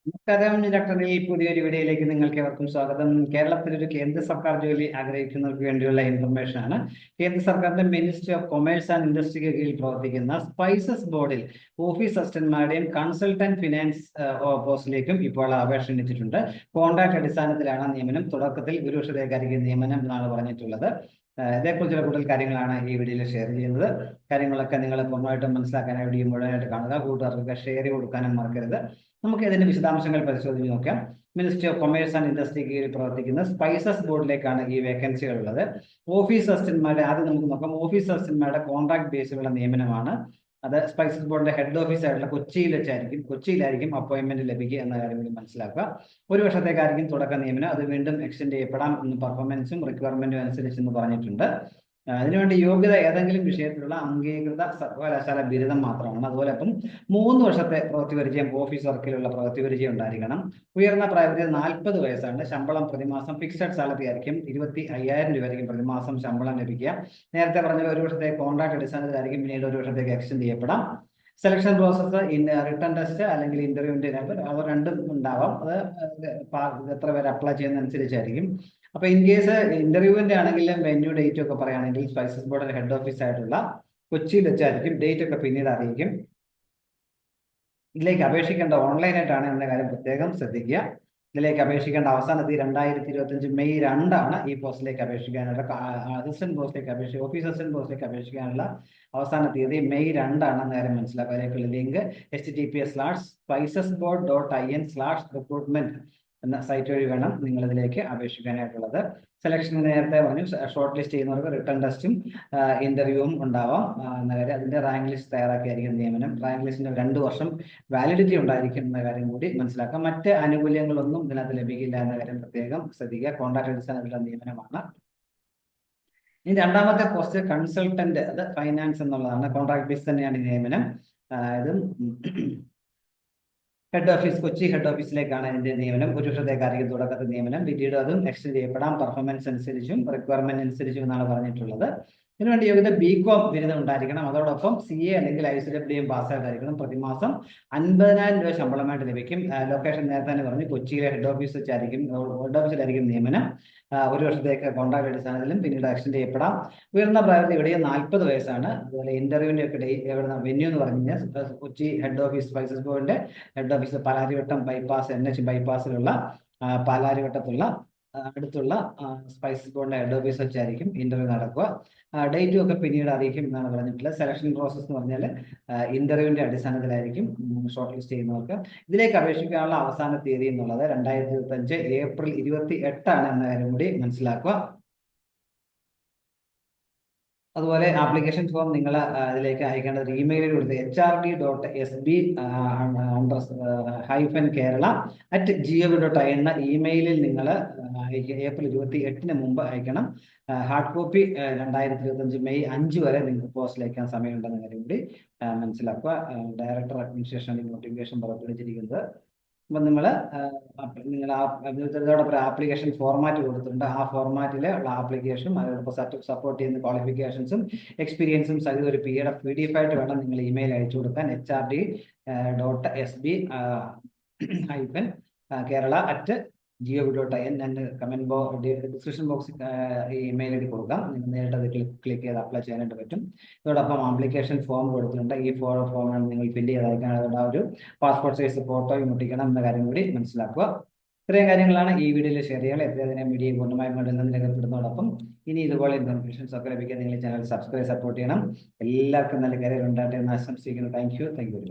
നമസ്കാരം. ഇലക്ട്രണിൽ പുതിയൊരു വീഡിയോയിലേക്ക് നിങ്ങൾക്ക് ഏവർക്കും സ്വാഗതം. കേരളത്തിൽ ഒരു കേന്ദ്ര സർക്കാർ ജോലി ആഗ്രഹിക്കുന്നവർക്ക് വേണ്ടിയുള്ള ഇൻഫർമേഷൻ ആണ്. കേന്ദ്ര സർക്കാരിന്റെ മിനിസ്ട്രി ഓഫ് കൊമേഴ്സ് ആൻഡ് ഇൻഡസ്ട്രിക്ക് കീഴിൽ പ്രവർത്തിക്കുന്ന സ്പൈസസ് ബോർഡിൽ ഓഫീസ് അസിസ്റ്റന്റ്മാരുടെയും കൺസൾട്ടന്റ് ഫിനാൻസ് പോസ്റ്റിലേക്കും ഇപ്പോൾ അപേക്ഷ ക്ഷണിച്ചിട്ടുണ്ട്. കോൺട്രാക്ട് അടിസ്ഥാനത്തിലാണ് നിയമനം. തുടക്കത്തിൽ ഒരു വർഷത്തേക്കായിരിക്കും നിയമനം എന്നാണ് പറഞ്ഞിട്ടുള്ളത്. ഇതേക്കുറിച്ചുള്ള കൂടുതൽ കാര്യങ്ങളാണ് ഈ വീഡിയോയിൽ ഷെയർ ചെയ്യുന്നത്. കാര്യങ്ങളൊക്കെ നിങ്ങൾ പൂർണ്ണമായിട്ടും മനസ്സിലാക്കാനായി വീഡിയോ മുഴുവനായിട്ട് കാണുക. കൂട്ടുകാർക്ക് ഷെയർ കൊടുക്കാനും മറക്കരുത്. നമുക്ക് ഇതിന്റെ വിശദാംശങ്ങൾ പരിശോധിച്ച് നോക്കാം. Ministry of commerce and industry കീഴിൽ പ്രവർത്തിക്കുന്ന സ്പൈസസ് ബോർഡിലേക്കാണ് ഈ വേക്കൻസികൾ ഉള്ളത്. ഓഫീസ് അസിസ്റ്റന്റ്മാരുടെ ആദ്യം നമുക്ക് നോക്കാം. ഓഫീസ് അസിസ്റ്റന്റ്മാരുടെ കോൺട്രാക്ട് ബേസിലുള്ള നിയമനമാണ്. അത് സ്പൈസസ് ബോർഡിന്റെ ഹെഡ് ഓഫീസ് ആയിട്ടുള്ള കൊച്ചിയിലായിരിക്കും അപ്പോയിന്റ്മെന്റ് ലഭിക്കുക എന്ന കാര്യം കൂടി മനസ്സിലാക്കുക. ഒരു വർഷത്തേക്കായിരിക്കും തുടക്ക നിയമനം. അത് വീണ്ടും എക്സ്റ്റെൻഡ് ചെയ്യപ്പെടാം എന്ന് പെർഫോമൻസും റിക്വയർമെന്റും അനുസരിച്ചെന്ന് പറഞ്ഞിട്ടുണ്ട്. അതിനുവേണ്ടി യോഗ്യത ഏതെങ്കിലും വിഷയത്തിലുള്ള അംഗീകൃത സർവകലാശാല ബിരുദം മാത്രമാണ്. അതുപോലെ ഇപ്പം 3 വർഷത്തെ പ്രവൃത്തി പരിചയം, ഓഫീസ് വർക്കിലുള്ള പ്രവൃത്തി പരിചയം ഉണ്ടായിരിക്കണം. ഉയർന്ന പ്രായപരിധി 40 വയസ്സാണ്. ശമ്പളം പ്രതിമാസം ഫിക്സഡ് സാലറി ആയിരിക്കും. 25,000 രൂപയായിരിക്കും പ്രതിമാസം ശമ്പളം ലഭിക്കുക. നേരത്തെ പറഞ്ഞ ഒരു വർഷത്തെ കോൺട്രാക്ട് അടിസ്ഥാനത്തിലായിരിക്കും. പിന്നീട് ഒരു വർഷത്തേക്ക് എക്സ്റ്റെൻഡ് ചെയ്യപ്പെടാം. സെലക്ഷൻ പ്രോസസ്സ് റിട്ടേൺ ടെസ്റ്റ് അല്ലെങ്കിൽ ഇന്റർവ്യൂവിന്റെ അവർ രണ്ടും ഉണ്ടാവാം. അത് എത്ര പേര് അപ്ലൈ ചെയ്യുന്നതനുസരിച്ചായിരിക്കും. അപ്പൊ ഇൻ കേസ് ഇന്റർവ്യൂവിന്റെ ആണെങ്കിലും വെന്യൂ ഡേറ്റ് ഒക്കെ പറയുകയാണെങ്കിൽ സ്പൈസസ് ബോർഡിന്റെ ഹെഡ് ഓഫീസ് ആയിട്ടുള്ള കൊച്ചിയിൽ വെച്ചായിരിക്കും. ഡേറ്റ് ഒക്കെ പിന്നീട് അറിയിക്കും. ഇതിലേക്ക് അപേക്ഷിക്കേണ്ട ഓൺലൈനായിട്ടാണ് എന്ന കാര്യം പ്രത്യേകം ശ്രദ്ധിക്കുക. ഇതിലേക്ക് അപേക്ഷിക്കേണ്ട അവസാന തീയതി 2025 മെയ് 2 ഈ പോസ്റ്റിലേക്ക് അപേക്ഷിക്കാനുള്ള അസിസ്റ്റന്റ് പോസ്റ്റിലേക്ക് ഓഫീസ് അസിസ്റ്റന്റ് പോസ്റ്റിലേക്ക് അപേക്ഷിക്കാനുള്ള അവസാന തീയതി മെയ് 2 എന്ന കാര്യം മനസ്സിലാക്കുക. അതിലേക്കുള്ള ലിങ്ക് https:/spicesboard.in/recruitment എന്ന സൈറ്റ് വഴി വേണം നിങ്ങൾ ഇതിലേക്ക് അപേക്ഷിക്കാനായിട്ടുള്ളത്. സെലക്ഷൻ നേരത്തെ പറഞ്ഞു. ഷോർട്ട് ലിസ്റ്റ് ചെയ്യുന്നവർക്ക് റിട്ടേൺ ടെസ്റ്റും ഇന്റർവ്യൂവും ഉണ്ടാവാം എന്ന കാര്യം. അതിന്റെ റാങ്ക് ലിസ്റ്റ് തയ്യാറാക്കിയായിരിക്കും നിയമനം. റാങ്ക് ലിസ്റ്റിന് 2 വർഷം വാലിഡിറ്റി ഉണ്ടായിരിക്കും എന്ന കാര്യം കൂടി മനസ്സിലാക്കാം. മറ്റ് ആനുകൂല്യങ്ങളൊന്നും ഇതിനകത്ത് ലഭിക്കില്ല എന്ന കാര്യം പ്രത്യേകം ശ്രദ്ധിക്കുക. കോൺട്രാക്ട് അടിസ്ഥാനത്തിലുള്ള നിയമനമാണ്. ഇനി രണ്ടാമത്തെ പോസ്റ്റ് കൺസൾട്ടന്റ്, അത് ഫൈനാൻസ് എന്നുള്ളതാണ്. കോൺട്രാക്ട് ബേസ് തന്നെയാണ് ഈ നിയമനം. ഇതും ഹെഡ് ഓഫീസ്, കൊച്ചി ഹെഡ് ഓഫീസിലേക്കാണ് ഇതിന്റെ നിയമനം. ഒരു വർഷത്തേക്കായിരിക്കും തുടക്കത്തിൽ നിയമനം. പിന്നീട് അതും എക്സ്റ്റെൻഡ് ചെയ്യപ്പെടാം പെർഫോമൻസ് അനുസരിച്ചും റിക്വയർമെന്റ് അനുസരിച്ചും എന്നാണ് പറഞ്ഞിട്ടുള്ളത്. ഇതിനുവേണ്ടി യോഗ്യത ബികോം ബിരുദം ഉണ്ടായിരിക്കണം. അതോടൊപ്പം CA അല്ലെങ്കിൽ ICWM പാസ്സായിട്ടായിരിക്കണം. പ്രതിമാസം 50,000 രൂപ ശമ്പളമായിട്ട് ലഭിക്കും. ലൊക്കേഷൻ നേരത്തെ തന്നെ പറഞ്ഞു, കൊച്ചിയിലെ ഹെഡ് ഓഫീസിലായിരിക്കും നിയമനം. ഒരു വർഷത്തേക്ക് കോൺട്രാക്ട് അടിസ്ഥാനത്തിലും പിന്നീട് എക്സ്റ്റെൻഡ് ചെയ്യപ്പെടാം. ഉയർന്ന പ്രായത്തിൽ ഇവിടെ 40 വയസ്സാണ്. അതുപോലെ ഇന്റർവ്യൂവിന്റെ ഒക്കെ വെന്യൂ എന്ന് പറഞ്ഞു കഴിഞ്ഞാൽ കൊച്ചി ഹെഡ് ഓഫീസ്, സ്പൈസസ് ബോർഡിന്റെ head office Palarivattom bypass, NH ബൈപ്പാസിലുള്ള പാലാരിവട്ടത്തുള്ള അടുത്തുള്ള സ്പൈസസ് ബോർഡിന്റെ ഹെഡ് ഓഫീസ് വെച്ചായിരിക്കും ഇന്റർവ്യൂ നടക്കുക. ഡേറ്റും ഒക്കെ പിന്നീട് അറിയിക്കും എന്നാണ് പറഞ്ഞിട്ടുള്ളത്. സെലക്ഷൻ പ്രോസസ് എന്ന് പറഞ്ഞാൽ ഇന്റർവ്യൂവിന്റെ അടിസ്ഥാനത്തിലായിരിക്കും ഷോർട്ട് ലിസ്റ്റ് ചെയ്യുന്നവർക്ക്. ഇതിലേക്ക് അപേക്ഷിക്കാനുള്ള അവസാന തീയതി എന്നുള്ളത് 2025 ഏപ്രിൽ 28 എന്ന കാര്യം കൂടി മനസ്സിലാക്കുക. അതുപോലെ ആപ്ലിക്കേഷൻ ഫോം നിങ്ങൾ അതിലേക്ക് അയക്കേണ്ടത് ഇമെയിലിൽ കൊടുത്ത് hrd.sb-kerala@gov.in എന്ന ഇമെയിലിൽ നിങ്ങൾ ഏപ്രിൽ 28 മുമ്പ് അയക്കണം. ഹാർഡ് കോപ്പി 2025 മെയ് 5 വരെ നിങ്ങൾക്ക് പോസ്റ്റിൽ അയക്കാൻ സമയമുണ്ടെന്ന കാര്യം കൂടി മനസ്സിലാക്കുക. ഡയറക്ടർ അഡ്മിനിസ്ട്രേഷൻ നോട്ടിഫിക്കേഷൻ പുറപ്പെടുവിച്ചിരിക്കുന്നത്. അപ്പം നിങ്ങൾ ഇതോടൊപ്പം ആപ്ലിക്കേഷൻ ഫോർമാറ്റ് കൊടുത്തിട്ടുണ്ട്. ആ ഫോർമാറ്റിൽ ഉള്ള ആപ്ലിക്കേഷനും അതോടൊപ്പം സപ്പോർട്ട് ചെയ്യുന്ന ക്വാളിഫിക്കേഷൻസും എക്സ്പീരിയൻസും സഹിതം ഒരു PDF ആയിട്ട് വേണം നിങ്ങൾ ഇമെയിൽ അയച്ചു കൊടുക്കാൻ. hrd.sb-kerala@gov.in ഞാൻ ഡിസ്ക്രിപ്ഷൻ ബോക്സിൽ ഈ ഇമെയിൽ ID കൊടുക്കാം. നിങ്ങൾ നേരിട്ട് അത് ക്ലിക്ക് ചെയ്ത് അപ്ലൈ ചെയ്യാനായിട്ട് പറ്റും. ഇതോടൊപ്പം ആപ്ലിക്കേഷൻ ഫോം കൊടുത്തിട്ടുണ്ട്. ഈ ഫോമാണ് നിങ്ങൾ ഫില്ല് ചെയ്ത് അയക്കാൻ. അതുകൊണ്ട് ഒരു പാസ്പോർട്ട് സൈസ് ഫോട്ടോയും ഒട്ടിക്കണം എന്ന കാര്യം കൂടി മനസ്സിലാക്കുക. ഇത്രയും കാര്യങ്ങളാണ് ഈ വീഡിയോയിൽ ഷെയർ ചെയ്യുക. എത്രയധികം വീഡിയോ പൂർണ്ണമായും രേഖപ്പെടുത്തുന്നതോടൊപ്പം ഇനി ഇതുപോലെ ഇൻഫർമേഷൻസ് ഒക്കെ ലഭിക്കാൻ നിങ്ങൾ ചാനൽ സബ്സ്ക്രൈബ് സപ്പോർട്ട് ചെയ്യണം. എല്ലാവർക്കും നല്ല കരിയർ ഉണ്ടാകട്ടെ എന്ന് ആശംസിക്കുന്നു. Thank you.